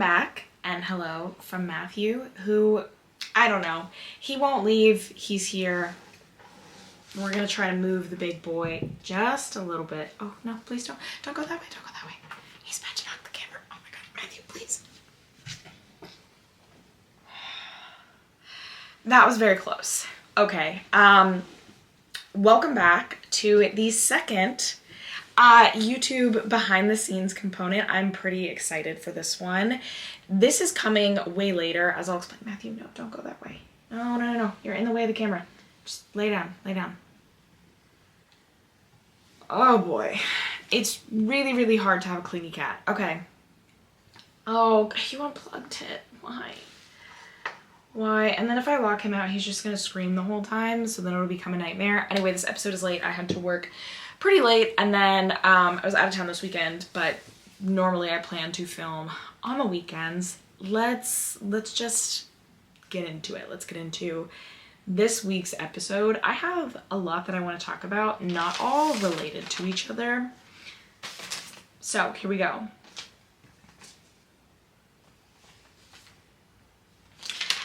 back, and hello from Matthew, who, I don't know, he won't leave, he's here. We're gonna try to move the big boy just a little bit. Oh, no, please don't go that way, don't go that way. He's about to knock the camera. Oh my God, Matthew, please. That was very close. Okay, welcome back to the second YouTube behind the scenes component. I'm pretty excited for this one. This is coming way later, as I'll explain. Matthew, no, don't go that way. No. You're in the way of the camera. Just lay down, lay down. Oh boy. It's really, really hard to have a clingy cat. Okay. Oh, you unplugged it. Why? And then if I lock him out, he's just gonna scream the whole time, so then it'll become a nightmare. Anyway, this episode is late. I had to work pretty late, and then I was out of town this weekend, but normally I plan to film on the weekends. Let's just get into it. Let's get into this week's episode. I have a lot that I want to talk about, not all related to each other. So here we go.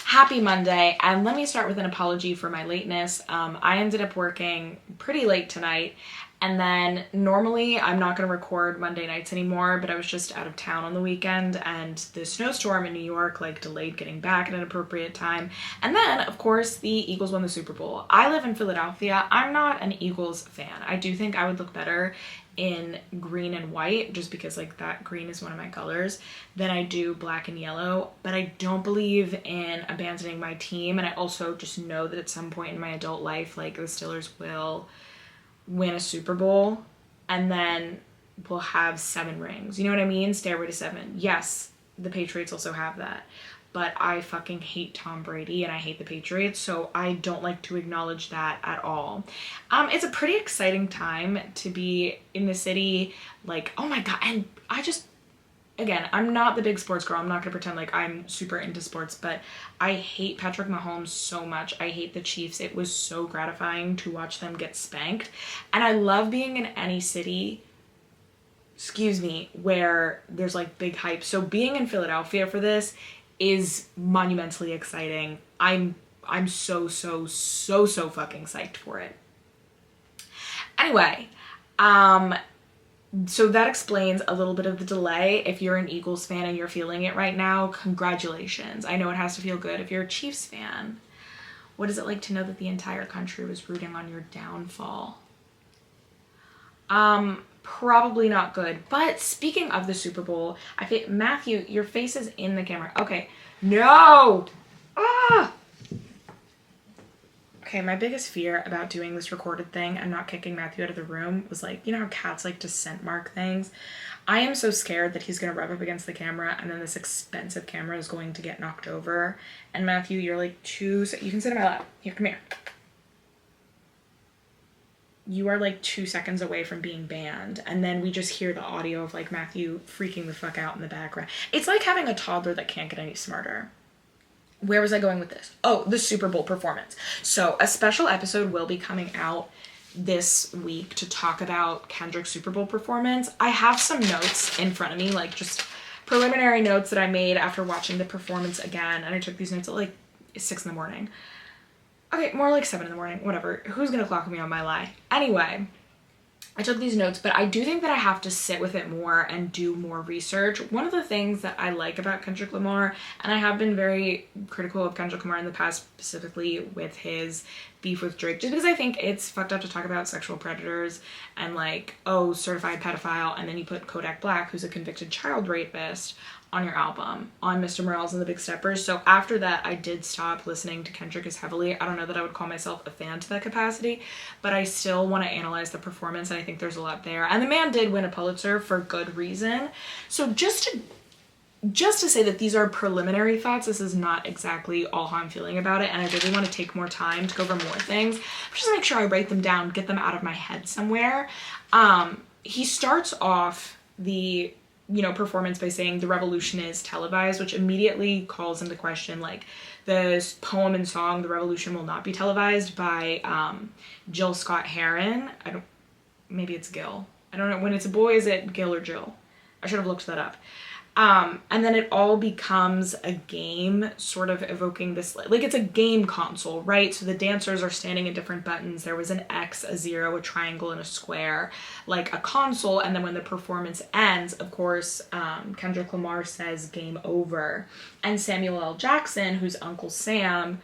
Happy Monday, and let me start with an apology for my lateness. I ended up working pretty late tonight, and then normally I'm not going to record Monday nights anymore, but I was just out of town on the weekend, and the snowstorm in New York delayed getting back at an appropriate time. And then, of course, the Eagles won the Super Bowl. I live in Philadelphia. I'm not an Eagles fan. I do think I would look better in green and white, just because that green is one of my colors, than I do black and yellow. But I don't believe in abandoning my team, and I also just know that at some point in my adult life, the Steelers will win a Super Bowl, and then we'll have 7 rings. You know what I mean? Stairway to 7. Yes, the Patriots also have that. But I fucking hate Tom Brady and I hate the Patriots, so I don't like to acknowledge that at all. It's a pretty exciting time to be in the city. Oh my God. And again, I'm not the big sports girl. I'm not going to pretend I'm super into sports, but I hate Patrick Mahomes so much. I hate the Chiefs. It was so gratifying to watch them get spanked. And I love being in any city, where there's big hype. So being in Philadelphia for this is monumentally exciting. I'm so fucking psyched for it. Anyway, so that explains a little bit of the delay. If you're an Eagles fan and you're feeling it right now, congratulations. I know it has to feel good. If you're a Chiefs fan, what is it like to know that the entire country was rooting on your downfall? Probably not good. But speaking of the Super Bowl, I think, Matthew, your face is in the camera. Okay. No! Ah! Okay, my biggest fear about doing this recorded thing and not kicking Matthew out of the room was you know how cats like to scent mark things? I am so scared that he's going to rub up against the camera and then this expensive camera is going to get knocked over. And Matthew, you're you can sit in my lap. Here, come here. You are 2 seconds away from being banned, and then we just hear the audio of Matthew freaking the fuck out in the background. It's like having a toddler that can't get any smarter. Where was I going with this? Oh, the Super Bowl performance. So a special episode will be coming out this week to talk about Kendrick's Super Bowl performance. I have some notes in front of me, just preliminary notes that I made after watching the performance again, and I took these notes at 6 in the morning. Okay, more 7 in the morning, whatever. Who's gonna clock me on my lie? Anyway, I took these notes, but I do think that I have to sit with it more and do more research. One of the things that I like about Kendrick Lamar, and I have been very critical of Kendrick Lamar in the past, specifically with his beef with Drake, just because I think it's fucked up to talk about sexual predators and certified pedophile, and then you put Kodak Black, who's a convicted child rapist, on your album, on Mr. Morales and the Big Steppers. So after that, I did stop listening to Kendrick as heavily. I don't know that I would call myself a fan to that capacity, but I still want to analyze the performance, and I think there's a lot there. And the man did win a Pulitzer for good reason. So just to say that these are preliminary thoughts, this is not exactly all how I'm feeling about it, and I really want to take more time to go over more things, but just make sure I write them down, get them out of my head somewhere. He starts off the performance by saying the revolution is televised, which immediately calls into question the poem and song "The Revolution Will Not Be Televised" by Jill Scott Heron. Maybe it's Gil. I don't know. When it's a boy, is it Gil or Jill? I should have looked that up. And then it all becomes a game, sort of evoking this, like it's a game console, right? So the dancers are standing at different buttons. There was an X, a 0, a triangle, and a square, like a console. And then when the performance ends, of course, Kendrick Lamar says game over. And Samuel L. Jackson, who's Uncle Sam,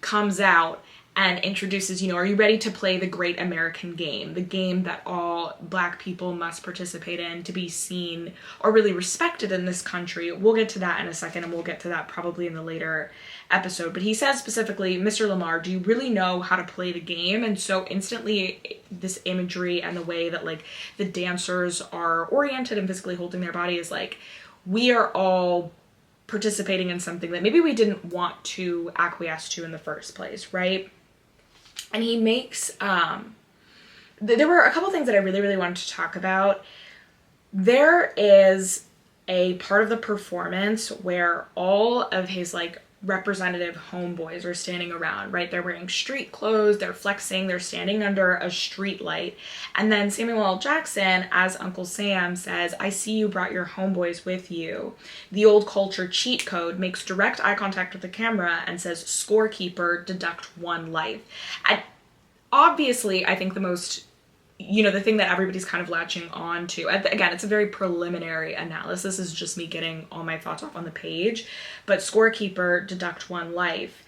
comes out and introduces, are you ready to play the great American game? The game that all Black people must participate in to be seen or really respected in this country. We'll get to that in a second, and we'll get to that probably in the later episode. But he says specifically, Mr. Lamar, do you really know how to play the game? And so instantly this imagery and the way that like the dancers are oriented and physically holding their body is like, we are all participating in something that maybe we didn't want to acquiesce to in the first place, right? And he makes, there were a couple things that I really, really wanted to talk about. There is a part of the performance where all of his like representative homeboys are standing around, right? They're wearing street clothes, they're flexing, they're standing under a street light. And then Samuel L. Jackson, as Uncle Sam, says, I see you brought your homeboys with you. The old culture cheat code makes direct eye contact with the camera and says, scorekeeper, deduct 1 life. And obviously, I think the most, the thing that everybody's kind of latching on to, again, it's a very preliminary analysis, is just me getting all my thoughts off on the page, but scorekeeper, deduct 1 life.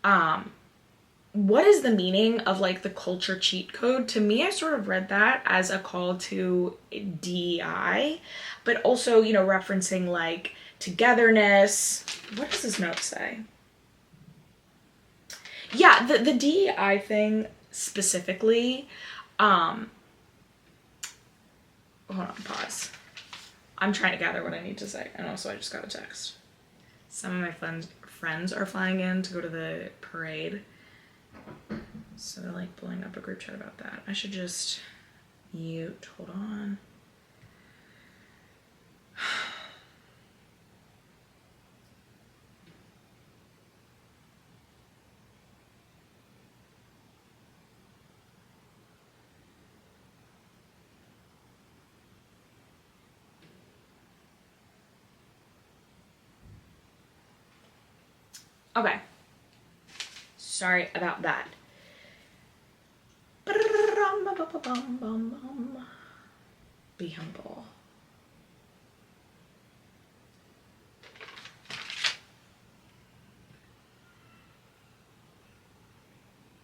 What is the meaning of like the culture cheat code? To me, I sort of read that as a call to DEI, but also, referencing like togetherness. What does this note say? Yeah, the DEI thing specifically, hold on, pause. I'm trying to gather what I need to say, and also I just got a text. Some of my friends are flying in to go to the parade, so they're like blowing up a group chat about that. I should just mute, hold on. Okay. Sorry about that. Be humble.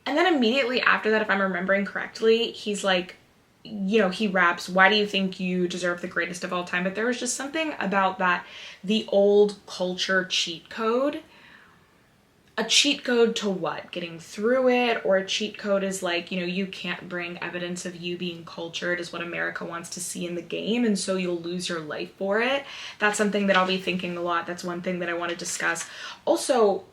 And then immediately after that, if I'm remembering correctly, he's like, he raps, why do you think you deserve the greatest of all time? But there was just something about that, the old culture cheat code. A cheat code to what? Getting through it? Or a cheat code is like, you can't bring evidence of you being cultured is what America wants to see in the game, and so you'll lose your life for it. That's something that I'll be thinking a lot. That's one thing that I want to discuss. Also,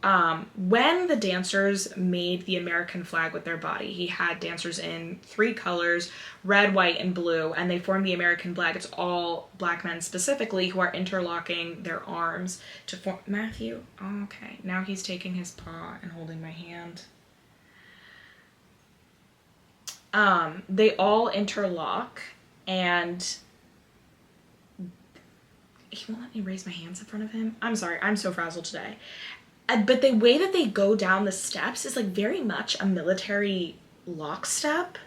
when the dancers made the American flag with their body, he had dancers in 3 colors, red, white, and blue, and they formed the American flag. It's all Black men specifically who are interlocking their arms to form. Matthew? Oh, okay. Now he's taking his paw and holding my hand. They all interlock, and he won't let me raise my hands in front of him. I'm sorry, I'm so frazzled today. But the way that they go down the steps is like very much a military lockstep.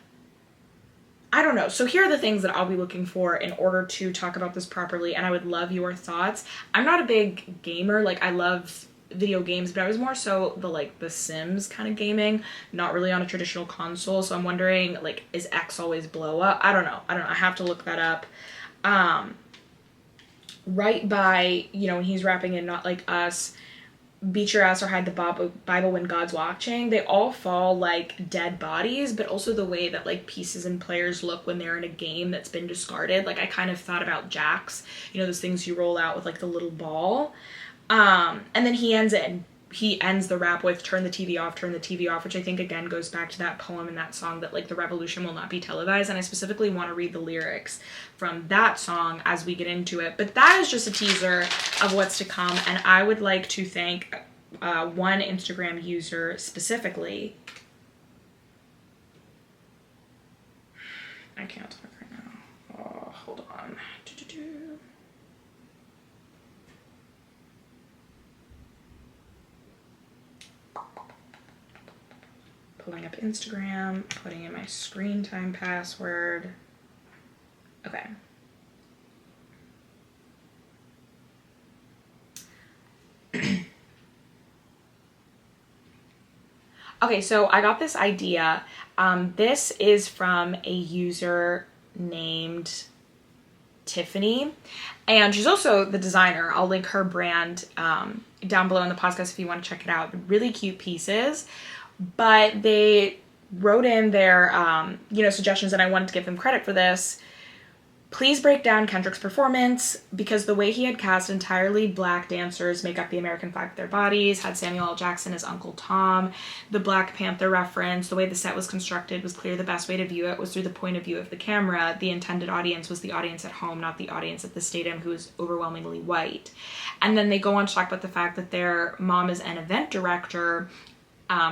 I don't know. So here are the things that I'll be looking for in order to talk about this properly, and I would love your thoughts. I'm not a big gamer. Like, I love video games, but I was more so the Sims kind of gaming, not really on a traditional console. So I'm wondering, like, is X always blow up? I don't know. I have to look that up. Right by, when he's rapping in Not Like Us, Beat Your Ass or Hide the Bible When God's Watching, they all fall like dead bodies, but also the way that like pieces and players look when they're in a game that's been discarded. Like, I kind of thought about jacks, those things you roll out with like the little ball. And then he ends the rap with turn the TV off, which I think again goes back to that poem and that song that like the revolution will not be televised. And I specifically want to read the lyrics from that song as we get into it. But that is just a teaser of what's to come. And I would like to thank one Instagram user specifically. I can't talk right now. Oh, hold on. Pulling up Instagram, putting in my screen time password. Okay. Okay, so I got this idea. This is from a user named Typhani, and she's also the designer. I'll link her brand down below in the podcast if you want to check it out. Really cute pieces, but they wrote in their suggestions, and I wanted to give them credit for this. Please break down Kendrick's performance, because the way he had cast entirely black dancers make up the American flag with their bodies, had Samuel L. Jackson as Uncle Tom, the Black Panther reference, the way the set was constructed was clear. The best way to view it was through the point of view of the camera. The intended audience was the audience at home, not the audience at the stadium, who is overwhelmingly white. And then they go on to talk about the fact that their mom is an event director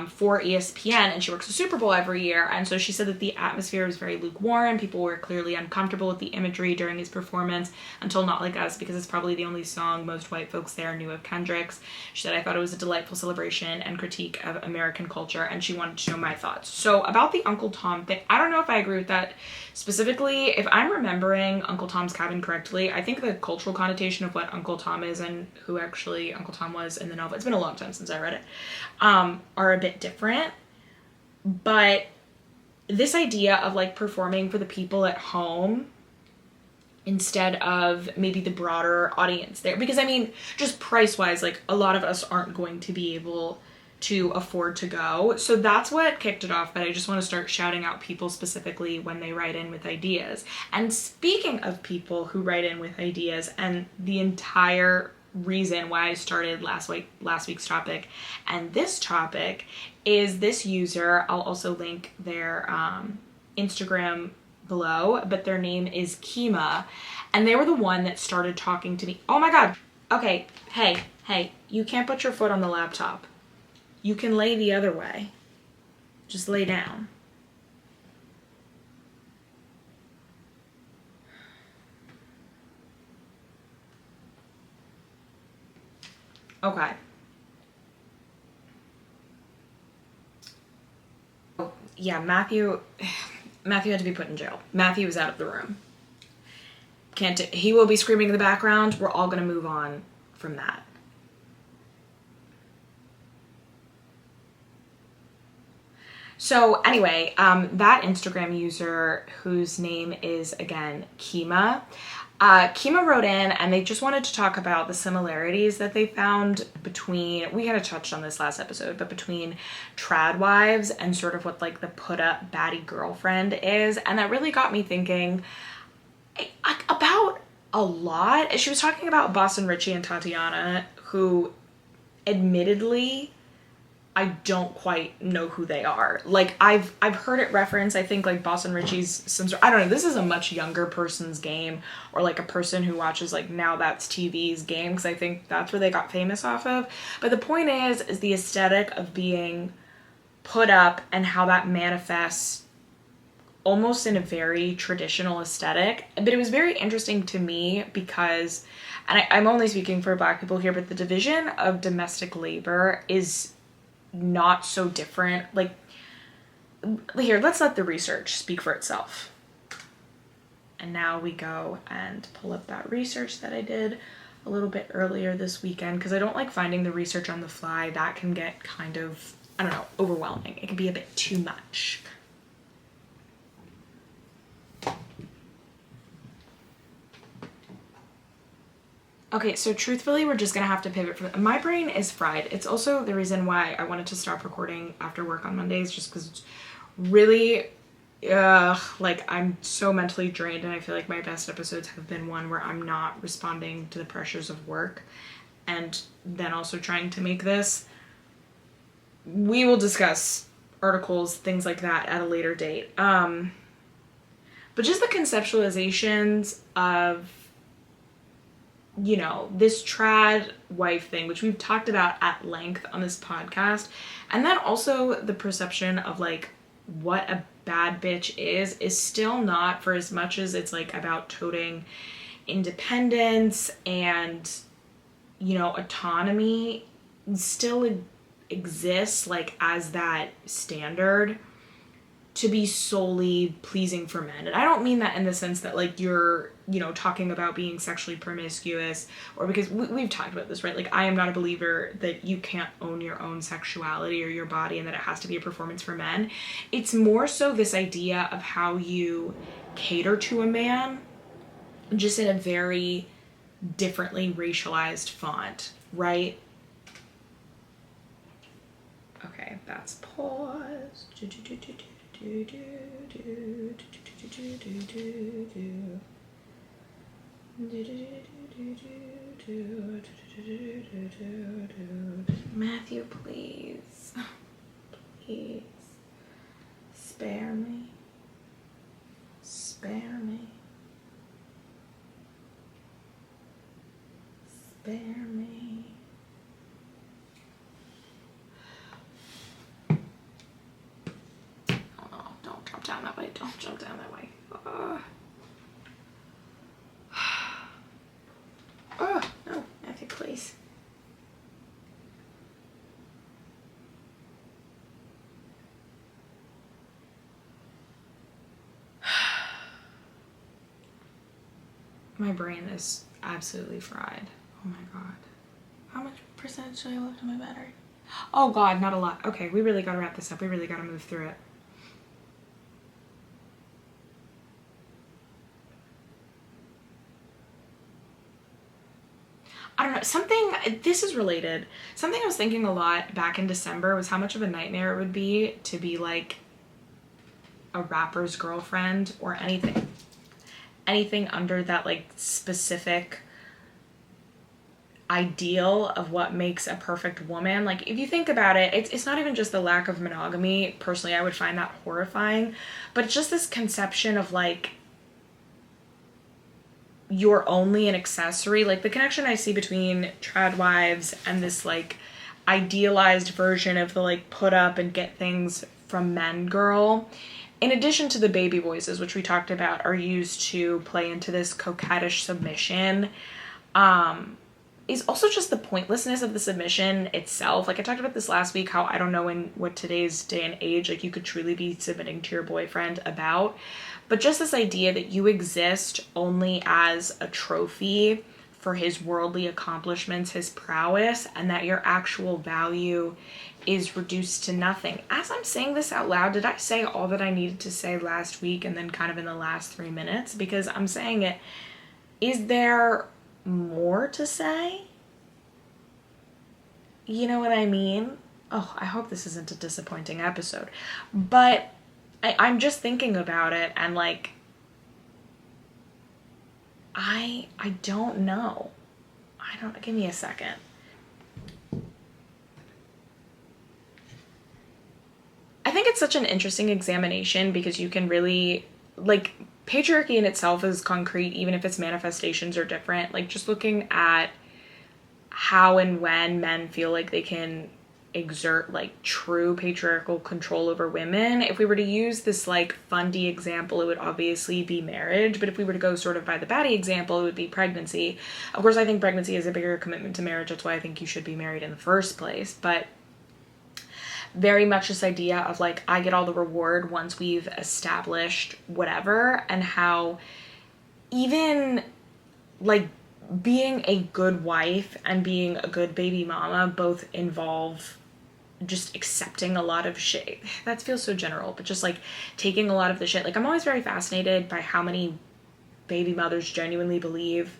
for ESPN, and she works the Super Bowl every year. And so she said that the atmosphere was very lukewarm. People were clearly uncomfortable with the imagery during his performance, until Not Like Us, because it's probably the only song most white folks there knew of Kendrick's. She said, I thought it was a delightful celebration and critique of American culture, and she wanted to know my thoughts. So about the Uncle Tom thing, I don't know if I agree with that specifically. If I'm remembering Uncle Tom's Cabin correctly, I think the cultural connotation of what Uncle Tom is and who actually Uncle Tom was in the novel, it's been a long time since I read it, are a bit different. But this idea of like performing for the people at home instead of maybe the broader audience there, because I mean, just price wise, like a lot of us aren't going to be able to afford to go. So that's what kicked it off. But I just want to start shouting out people specifically when they write in with ideas. And speaking of people who write in with ideas, and the entire reason why I started last week's topic and this topic is this user. I'll also link their Instagram below, but their name is Key Muh, and they were the one that started talking to me. Oh my god. Okay, hey, you can't put your foot on the laptop. You can lay the other way. Just lay down. Okay. Oh, yeah, Matthew had to be put in jail. Matthew was out of the room. He will be screaming in the background. We're all going to move on from that. So anyway, that Instagram user, whose name is, again, Key Muh, Key Muh wrote in, and they just wanted to talk about the similarities that they found between, we kind of touched on this last episode, but between trad wives and sort of what like the put up baddie girlfriend is. And that really got me thinking about a lot. She was talking about Boston Richie and Tatiana, who admittedly I don't quite know who they are. Like I've heard it referenced. I think like Boston Richie's some sort, I don't know, this is a much younger person's game, or like a person who watches like Now That's TV's game, because I think that's where they got famous off of. But the point is the aesthetic of being put up and how that manifests almost in a very traditional aesthetic. But it was very interesting to me because, and I'm only speaking for Black people here, but the division of domestic labor is not so different. Like, here, let's let the research speak for itself. And now we go and pull up that research that I did a little bit earlier this weekend, because I don't like finding the research on the fly. That can get kind of, I don't know, overwhelming. It can be a bit too much. Okay, so truthfully, we're just gonna have to pivot from, my brain is fried. It's also the reason why I wanted to stop recording after work on Mondays, just because it's really, like I'm so mentally drained, and I feel like my best episodes have been one where I'm not responding to the pressures of work, and then also trying to make this. We will discuss articles, things like that at a later date. But just the conceptualizations of, you know, this trad wife thing, which we've talked about at length on this podcast, and then also the perception of like what a bad bitch is still not, for as much as it's like about toting independence and, you know, autonomy, still exists like as that standard to be solely pleasing for men. And I don't mean that in the sense that like you're, you know, talking about being sexually promiscuous, or because we've talked about this, right? Like I am not a believer that you can't own your own sexuality or your body and that it has to be a performance for men. It's more so this idea of how you cater to a man just in a very differently racialized font, right? Okay, that's pause. Matthew, please. Please. Spare me. Spare me. Spare me. Oh, don't jump down that way. Don't jump down that way. Oh, no, Matthew, please. My brain is absolutely fried. Oh my god. How much percentage do I have left on my battery? Oh god, not a lot. Okay, we really gotta wrap this up. We really gotta move through it. I don't know, this is related. Something I was thinking a lot back in December was how much of a nightmare it would be to be like a rapper's girlfriend or anything under that like specific ideal of what makes a perfect woman. Like if you think about it, it's not even just the lack of monogamy. Personally, I would find that horrifying, but it's just this conception of like you're only an accessory. Like the connection I see between trad wives and this like idealized version of the like put up and get things from men girl, in addition to the baby voices, which we talked about, are used to play into this coquettish submission, is also just the pointlessness of the submission itself. Like I talked about this last week, how I don't know in what today's day and age, like you could truly be submitting to your boyfriend about, but just this idea that you exist only as a trophy for his worldly accomplishments, his prowess, and that your actual value is reduced to nothing. As I'm saying this out loud, did I say all that I needed to say last week and then kind of in the last 3 minutes? Because I'm saying it. Is there more to say? You know what I mean? Oh, I hope this isn't a disappointing episode. But I'm just thinking about it and like, I don't know. Give me a second. I think it's such an interesting examination because you can really, like, patriarchy in itself is concrete, even if its manifestations are different. Like, just looking at how and when men feel like they can exert, like, true patriarchal control over women. If we were to use this, like, fundy example, it would obviously be marriage. But if we were to go sort of by the baddie example, it would be pregnancy. Of course, I think pregnancy is a bigger commitment to marriage. That's why I think you should be married in the first place. But very much this idea of like, I get all the reward once we've established whatever, and how even like being a good wife and being a good baby mama both involve just accepting a lot of shit. That feels so general, but just like taking a lot of the shit. Like I'm always very fascinated by how many baby mothers genuinely believe,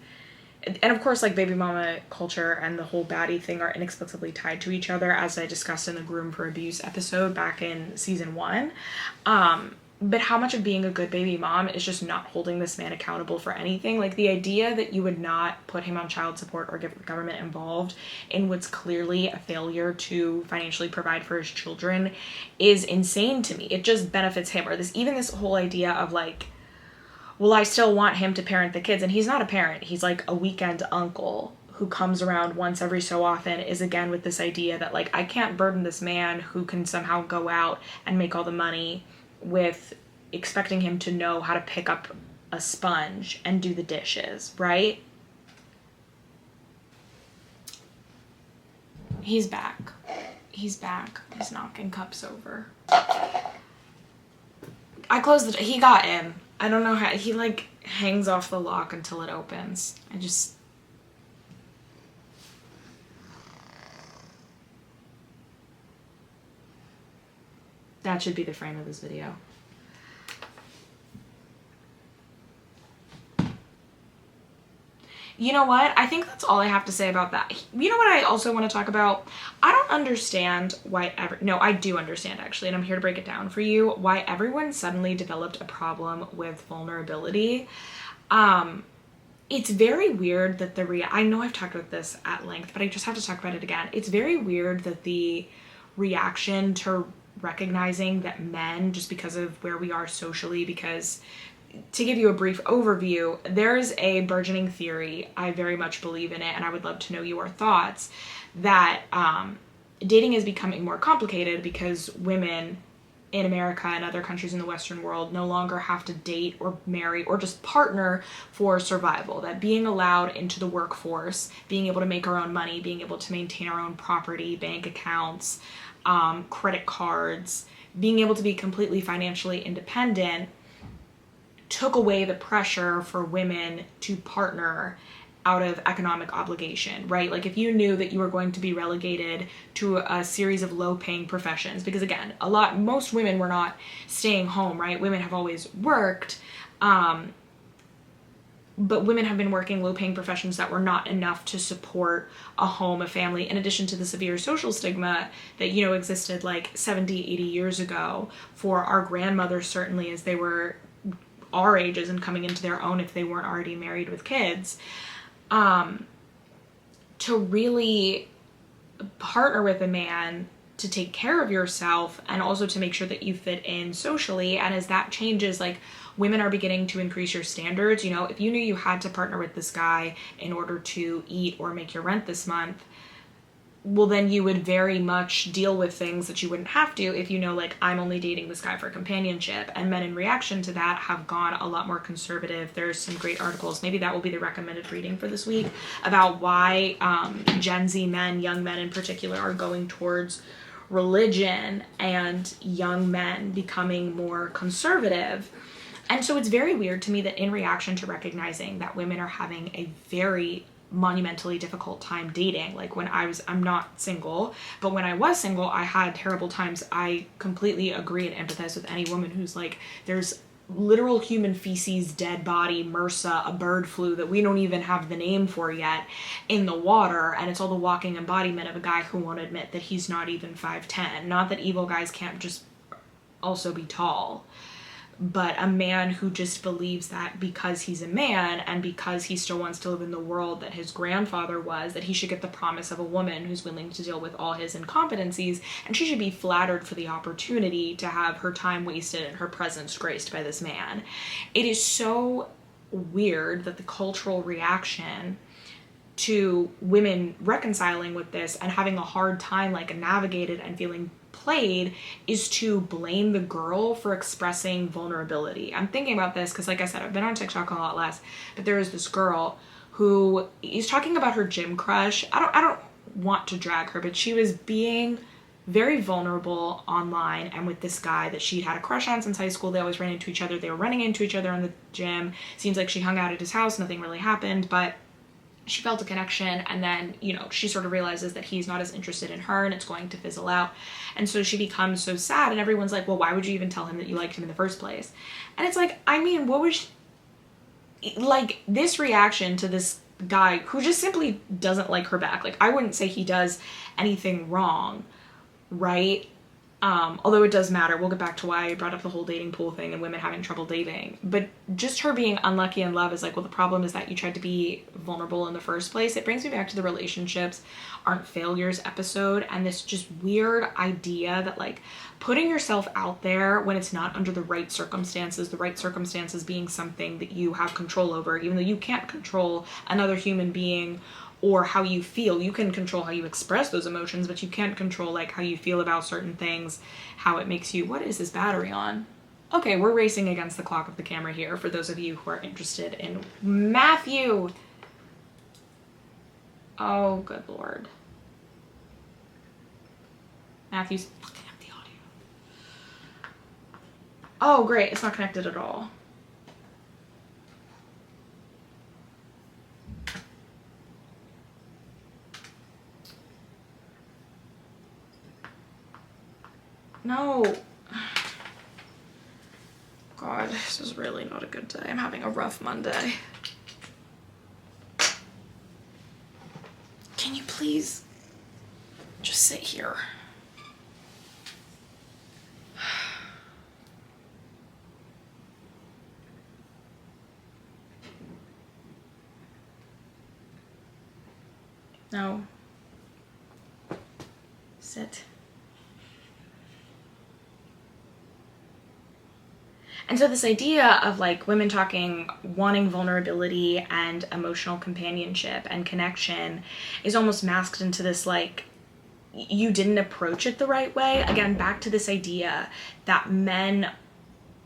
and of course, like, baby mama culture and the whole baddie thing are inexplicably tied to each other, as I discussed in the Groom for Abuse episode back in season 1. But how much of being a good baby mom is just not holding this man accountable for anything. Like, the idea that you would not put him on child support or get the government involved in what's clearly a failure to financially provide for his children is insane to me. It just benefits him. Or this whole idea of, like, well, I still want him to parent the kids. And he's not a parent. He's like a weekend uncle who comes around once every so often, is again with this idea that, like, I can't burden this man who can somehow go out and make all the money with expecting him to know how to pick up a sponge and do the dishes, right? He's back. He's back. He's knocking cups over. I closed the door. He got in. I don't know how. He, like, hangs off the lock until it opens. That should be the frame of this video. You know what? I think that's all I have to say about that. You know what I also want to talk about? I don't understand why no, I do understand actually, and I'm here to break it down for you, why everyone suddenly developed a problem with vulnerability. It's very weird that I know I've talked about this at length, but I just have to talk about it again. It's very weird that the reaction to recognizing that men, just because of where we are socially, because to give you a brief overview, there's a burgeoning theory, I very much believe in it, and I would love to know your thoughts, that dating is becoming more complicated because women in America and other countries in the Western world no longer have to date or marry or just partner for survival. That being allowed into the workforce, being able to make our own money, being able to maintain our own property, bank accounts, credit cards, being able to be completely financially independent took away the pressure for women to partner out of economic obligation, right? Like if you knew that you were going to be relegated to a series of low-paying professions, because again, most women were not staying home, right? Women have always worked, but women have been working low-paying professions that were not enough to support a home, a family, in addition to the severe social stigma that, you know, existed like 70, 80 years ago for our grandmothers, certainly, as they were our ages and coming into their own if they weren't already married with kids, to really partner with a man to take care of yourself and also to make sure that you fit in socially. And as that changes, like women are beginning to increase your standards. You know, if you knew you had to partner with this guy in order to eat or make your rent this month, well, then you would very much deal with things that you wouldn't have to if you know, like, I'm only dating this guy for companionship. And men in reaction to that have gone a lot more conservative. There's some great articles, maybe that will be the recommended reading for this week, about why Gen Z men, young men in particular, are going towards religion and young men becoming more conservative. And so it's very weird to me that in reaction to recognizing that women are having a very monumentally difficult time dating, like when I'm not single, but when I was single, I had terrible times. I completely agree and empathize with any woman who's like, there's literal human feces, dead body, MRSA, a bird flu that we don't even have the name for yet in the water, and it's all the walking embodiment of a guy who won't admit that he's not even 5'10". Not that evil guys can't just also be tall, but a man who just believes that because he's a man and because he still wants to live in the world that his grandfather was, that he should get the promise of a woman who's willing to deal with all his incompetencies, and she should be flattered for the opportunity to have her time wasted and her presence graced by this man. It is so weird that the cultural reaction to women reconciling with this and having a hard time, like, navigated and feeling played, is to blame the girl for expressing vulnerability. I'm thinking about this because, like I said, I've been on TikTok a lot less, but there is this girl who is talking about her gym crush. I don't want to drag her, but she was being very vulnerable online and with this guy that she'd had a crush on since high school. They always ran into each other. They were running into each other in the gym. Seems like she hung out at his house. Nothing really happened, but she felt a connection, and then, you know, she sort of realizes that he's not as interested in her and it's going to fizzle out. And so she becomes so sad, and everyone's like, well, why would you even tell him that you liked him in the first place? And it's like, I mean, what was like this reaction to this guy who just simply doesn't like her back? Like, I wouldn't say he does anything wrong, right? Although it does matter. We'll get back to why I brought up the whole dating pool thing and women having trouble dating. But just her being unlucky in love is like, well, the problem is that you tried to be vulnerable in the first place. It brings me back to the relationships aren't failures episode, and this just weird idea that, like, putting yourself out there when it's not under the right circumstances being something that you have control over, even though you can't control another human being or how you feel. You can control how you express those emotions, but you can't control, like, how you feel about certain things, how it makes you... What is this battery on? Okay, we're racing against the clock of the camera here for those of you who are interested in Matthew. Oh, good Lord. Matthew's fucking empty audio. Oh, great. It's not connected at all. No. God, this is really not a good day. I'm having a rough Monday. Can you please just sit here? No. Sit. And so this idea of like women talking, wanting vulnerability and emotional companionship and connection is almost masked into this like, you didn't approach it the right way. Again, back to this idea that men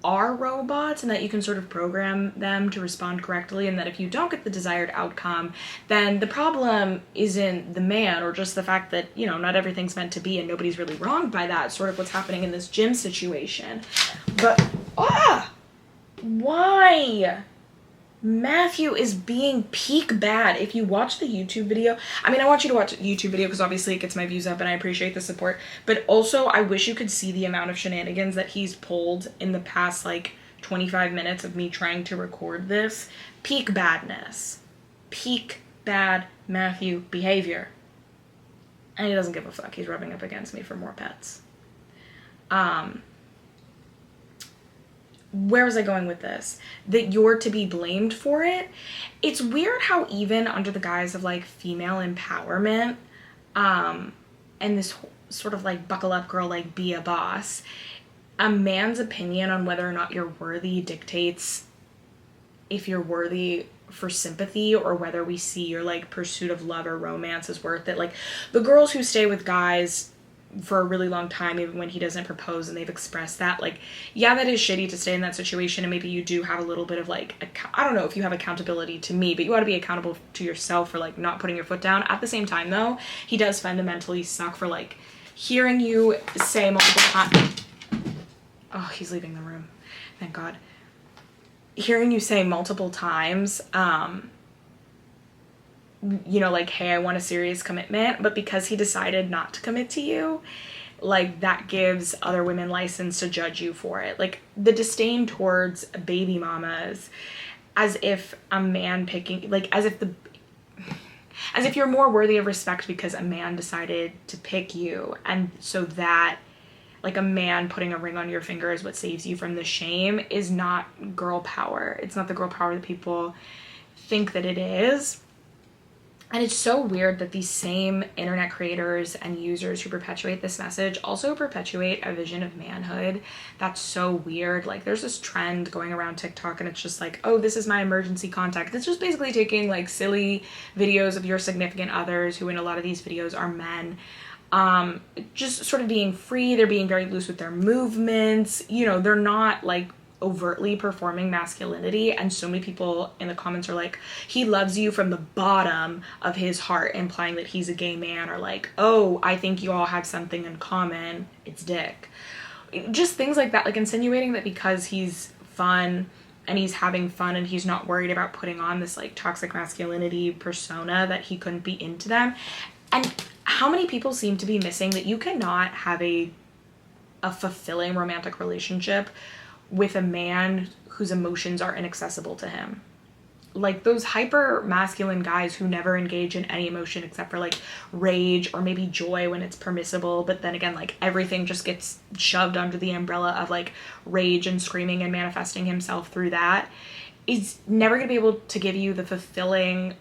are robots and that you can sort of program them to respond correctly, and that if you don't get the desired outcome, then the problem isn't the man or just the fact that, you know, not everything's meant to be and nobody's really wronged by that. Sort of what's happening in this gym situation. But, why? Matthew is being peak bad. If you watch the YouTube video, I mean, I want you to watch the YouTube video because obviously it gets my views up and I appreciate the support, but also I wish you could see the amount of shenanigans that he's pulled in the past like 25 minutes of me trying to record this. Peak badness. Peak bad Matthew behavior. And he doesn't give a fuck. He's rubbing up against me for more pets. Where was I going with this? That you're to be blamed for it. It's weird how even under the guise of like female empowerment, and this sort of like buckle up girl, like be a boss, a man's opinion on whether or not you're worthy dictates if you're worthy for sympathy or whether we see your like pursuit of love or romance is worth it. Like the girls who stay with guys for a really long time, even when he doesn't propose, and they've expressed that, like, yeah, that is shitty to stay in that situation, and maybe you do have a little bit of like, I don't know if you have accountability to me, but you ought to be accountable to yourself for like not putting your foot down. At the same time though, he does fundamentally suck for like hearing you say multiple times, oh, he's leaving the room, thank God, hearing you say multiple times, you know, like, hey, I want a serious commitment, but because he decided not to commit to you, like, that gives other women license to judge you for it. Like, the disdain towards baby mamas, as if a man picking, like, as if you're more worthy of respect because a man decided to pick you, and so that, like, a man putting a ring on your finger is what saves you from the shame, is not girl power. It's not the girl power that people think that it is. And it's so weird that these same internet creators and users who perpetuate this message also perpetuate a vision of manhood. That's so weird. Like, there's this trend going around TikTok, and it's just like, oh, this is my emergency contact. It's just basically taking like silly videos of your significant others, who in a lot of these videos are men, just sort of being free. They're being very loose with their movements. You know, they're not like overtly performing masculinity, and so many people in the comments are like, he loves you from the bottom of his heart, implying that he's a gay man, or like, oh, I think you all have something in common, it's dick. Just things like that, like insinuating that because he's fun and he's having fun and he's not worried about putting on this like toxic masculinity persona, that he couldn't be into them. And how many people seem to be missing that you cannot have a fulfilling romantic relationship with a man whose emotions are inaccessible to him. Like those hyper masculine guys who never engage in any emotion except for like rage or maybe joy when it's permissible, but then again, like everything just gets shoved under the umbrella of like rage and screaming and manifesting himself through that, is never going to be able to give you the fulfilling,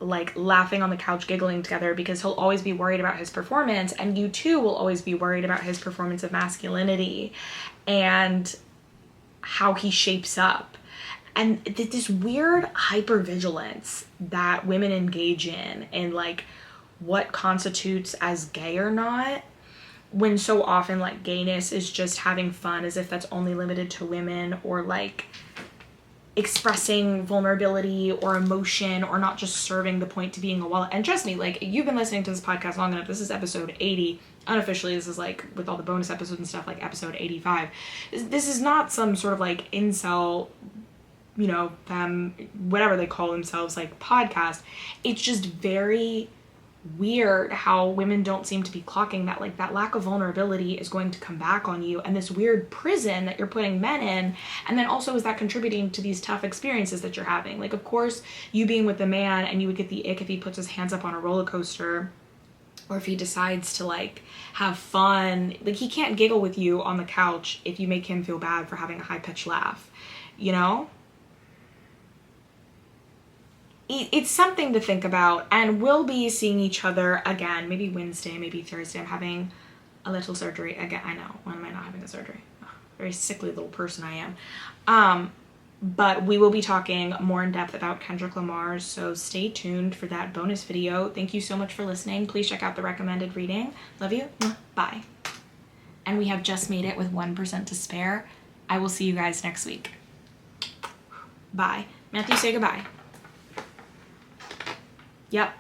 like laughing on the couch giggling together, because he'll always be worried about his performance, and you too will always be worried about his performance of masculinity and how he shapes up. And this weird hypervigilance that women engage in like what constitutes as gay or not, when so often like gayness is just having fun, as if that's only limited to women, or like expressing vulnerability or emotion, or not just serving the point to being a wallet. And trust me, like, you've been listening to this podcast long enough. This is episode 80. Unofficially, this is like, with all the bonus episodes and stuff, like episode 85. This is not some sort of like incel, you know, whatever they call themselves, like, podcast. It's just very weird how women don't seem to be clocking that, like, that lack of vulnerability is going to come back on you, and this weird prison that you're putting men in. And then also, is that contributing to these tough experiences that you're having? Like, of course, you being with a man, and you would get the ick if he puts his hands up on a roller coaster, or if he decides to, like, have fun. Like, he can't giggle with you on the couch if you make him feel bad for having a high-pitched laugh, you know? It's something to think about, and we'll be seeing each other again, maybe Wednesday, maybe Thursday. I'm having a little surgery again. I know, when am I not having a surgery? Oh, very sickly little person I am. But we will be talking more in depth about Kendrick Lamar, so stay tuned for that bonus video. Thank you so much for listening. Please check out the recommended reading. Love you. Bye. And we have just made it with 1% to spare. I will see you guys next week. Bye. Matthew, say goodbye. Yep.